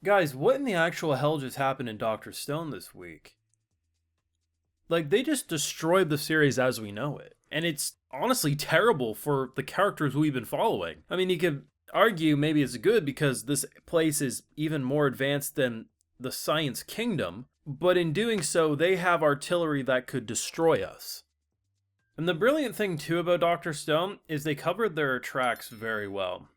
Guys, what in the actual hell just happened in Doctor Stone this week? Like, they just destroyed the series as we know it. And it's honestly terrible for the characters we've been following. I mean, you could argue maybe it's good because this place is even more advanced than the Science Kingdom, but in doing so, they have artillery that could destroy us. And the brilliant thing, too, about Doctor Stone is they covered their tracks very well.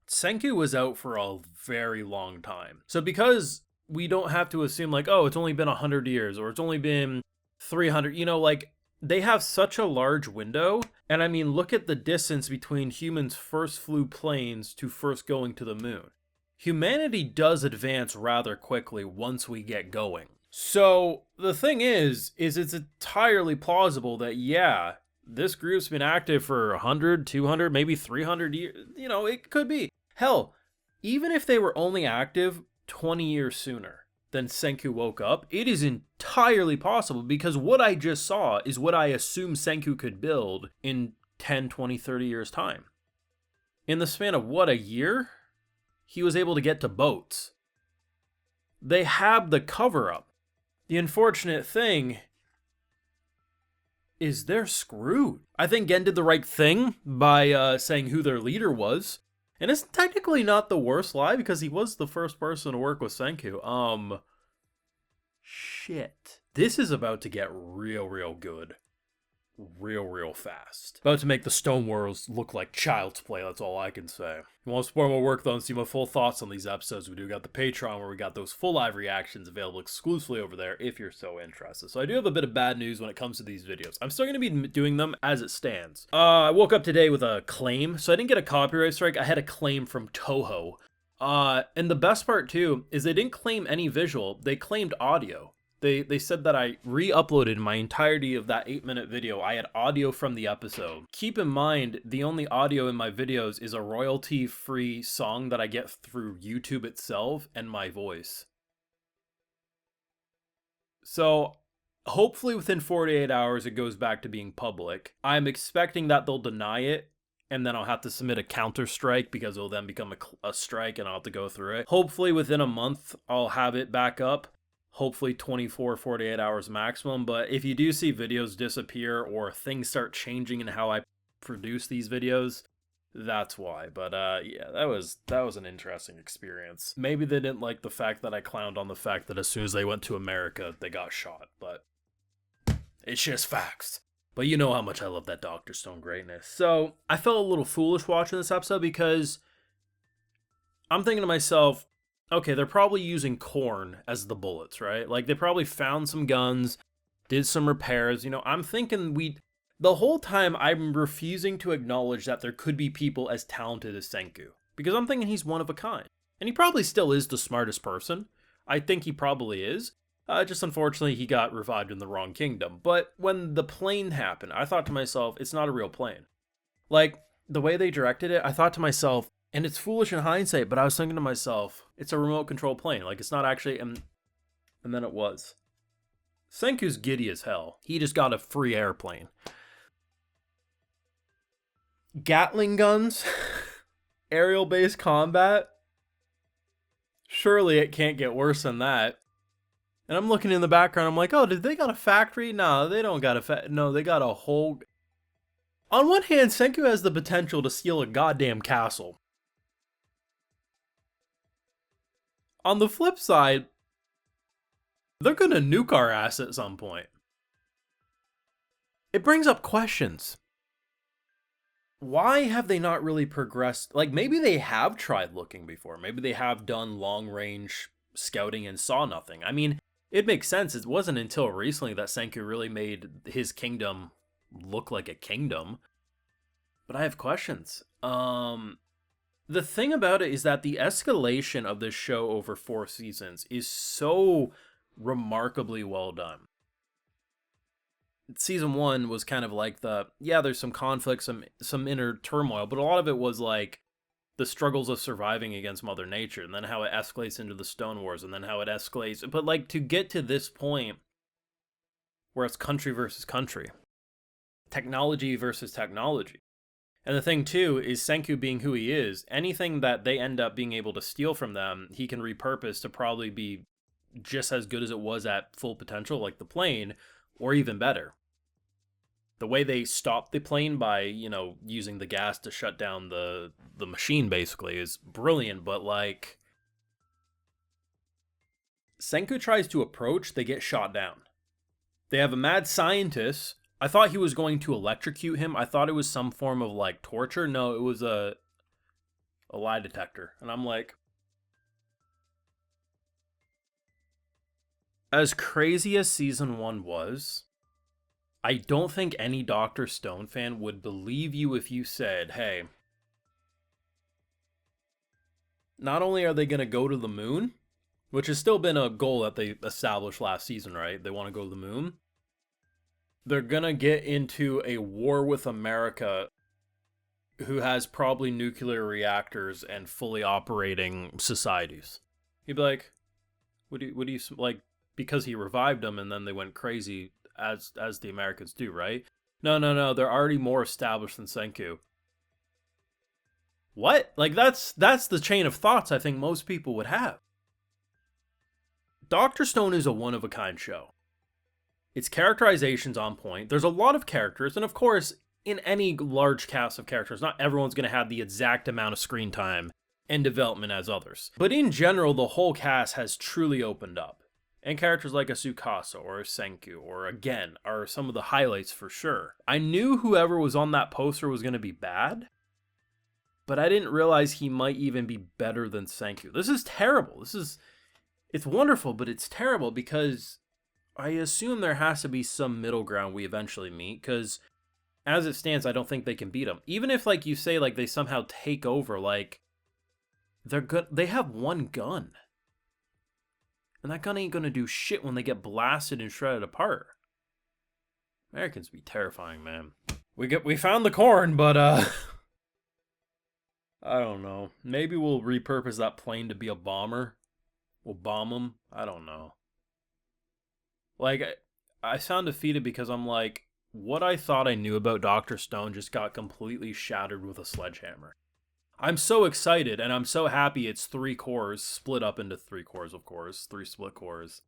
Senku was out for a very long time. So because we don't have to assume like, oh, it's only been 100 years or it's only been 300, like they have such a large window. And I mean, look at the distance between humans first flew planes to first going to the moon. Humanity does advance rather quickly once we get going. So the thing is it's entirely plausible that, yeah, this group's been active for 100, 200, maybe 300 years. It could be. Hell, even if they were only active 20 years sooner than Senku woke up, it is entirely possible because what I just saw is what I assume Senku could build in 10, 20, 30 years' time. In the span of what, a year? He was able to get to boats. They have the cover up. The unfortunate thing is they're screwed. I think Gen did the right thing by saying who their leader was. And it's technically not the worst lie because he was the first person to work with Senku. Shit. This is about to get real good. Real fast. About to make the Stone Wars look like child's play, that's all I can say. If you want to support my work though and see my full thoughts on these episodes, we do got the Patreon where we got those full live reactions available exclusively over there if you're so interested. So I do have a bit of bad news when it comes to these videos. I'm still going to be doing them as it stands. I woke up today with a claim, so I didn't get a copyright strike, I had a claim from Toho. And the best part too is they didn't claim any visual, they claimed audio. They said that I re-uploaded my entirety of that 8-minute video. I had audio from the episode. Keep in mind, the only audio in my videos is a royalty-free song that I get through YouTube itself and my voice. So, hopefully within 48 hours it goes back to being public. I'm expecting that they'll deny it, and then I'll have to submit a counter strike because it'll then become a strike and I'll have to go through it. Hopefully within a month I'll have it back up. Hopefully 24, 48 hours maximum. But if you do see videos disappear or things start changing in how I produce these videos, that's why. But yeah, that was an interesting experience. Maybe they didn't like the fact that I clowned on the fact that as soon as they went to America, they got shot. But it's just facts. But you know how much I love that Dr. Stone greatness. So I felt a little foolish watching this episode because I'm thinking to myself, okay, they're probably using corn as the bullets, right? Like, they probably found some guns, did some repairs. I'm thinking the whole time I'm refusing to acknowledge that there could be people as talented as Senku. Because I'm thinking he's one of a kind. And he probably still is the smartest person. I think he probably is. Just unfortunately, he got revived in the wrong kingdom. But when the plane happened, I thought to myself, it's not a real plane. Like, the way they directed it, I thought to myself, and it's foolish in hindsight, but I was thinking to myself, it's a remote control plane. Like, it's not actually, and then it was. Senku's giddy as hell. He just got a free airplane. Gatling guns? Aerial-based combat? Surely it can't get worse than that. And I'm looking in the background, I'm like, oh, did they got a factory? No, they don't got a no, they got a whole... On one hand, Senku has the potential to steal a goddamn castle. On the flip side, they're gonna nuke our ass at some point. It brings up questions. Why have they not really progressed? Like, maybe they have tried looking before. Maybe they have done long-range scouting and saw nothing. I mean, it makes sense. It wasn't until recently that Senku really made his kingdom look like a kingdom. But I have questions. The thing about it is that the escalation of this show over 4 seasons is so remarkably well done. Season 1 was kind of like there's some conflict, some inner turmoil, but a lot of it was like the struggles of surviving against Mother Nature, and then how it escalates into the Stone Wars, and then how it escalates. But like, to get to this point where it's country versus country, technology versus technology, And the thing too is Senku being who he is, anything that they end up being able to steal from them, he can repurpose to probably be just as good as it was at full potential, like the plane, or even better. The way they stop the plane by, using the gas to shut down the machine basically is brilliant, but like Senku tries to approach, they get shot down. They have a mad scientist. I thought he was going to electrocute him. I thought it was some form of like torture. No, it was a lie detector. And I'm like, as crazy as season 1 was, I don't think any Dr. Stone fan would believe you if you said, hey, not only are they going to go to the moon, which has still been a goal that they established last season, right? They want to go to the moon. They're going to get into a war with America, who has probably nuclear reactors and fully operating societies. He'd be like, what do you like, because he revived them and then they went crazy as the Americans do, right? No, they're already more established than Senku. What? Like that's the chain of thoughts I think most people would have. Dr. Stone is a one-of-a-kind show. Its characterization's on point. There's a lot of characters, and of course, in any large cast of characters, not everyone's going to have the exact amount of screen time and development as others. But in general, the whole cast has truly opened up. And characters like a Tsukasa or a Senku or a Gen are some of the highlights for sure. I knew whoever was on that poster was going to be bad, but I didn't realize he might even be better than Senku. This is terrible. It's wonderful, but it's terrible because I assume there has to be some middle ground we eventually meet, because as it stands, I don't think they can beat him. Even if, like you say, like they somehow take over, like they're good. They have one gun, and that gun ain't gonna do shit when they get blasted and shredded apart. Americans be terrifying, man. We found the corn, but I don't know. Maybe we'll repurpose that plane to be a bomber. We'll bomb them. I don't know. Like, I sound defeated because I'm like, what I thought I knew about Dr. Stone just got completely shattered with a sledgehammer. I'm so excited, and I'm so happy it's 3 cores, split up into 3 cores, of course, 3 split cores.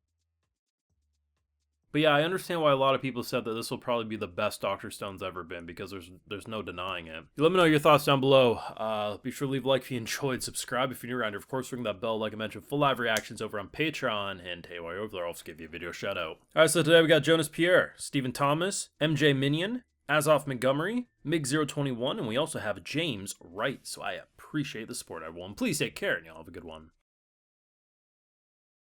But yeah, I understand why a lot of people said that this will probably be the best Dr. Stone's ever been, because there's no denying it. Let me know your thoughts down below. Be sure to leave a like if you enjoyed, subscribe if you're new around here. Of course, ring that bell, like I mentioned, full live reactions over on Patreon, and hey, while you're over there, I'll also give you a video shout out. Alright, so today we got Jonas Pierre, Stephen Thomas, MJ Minion, Azoff Montgomery, MiG021, and we also have James Wright. So I appreciate the support, everyone. Please take care, and y'all have a good one.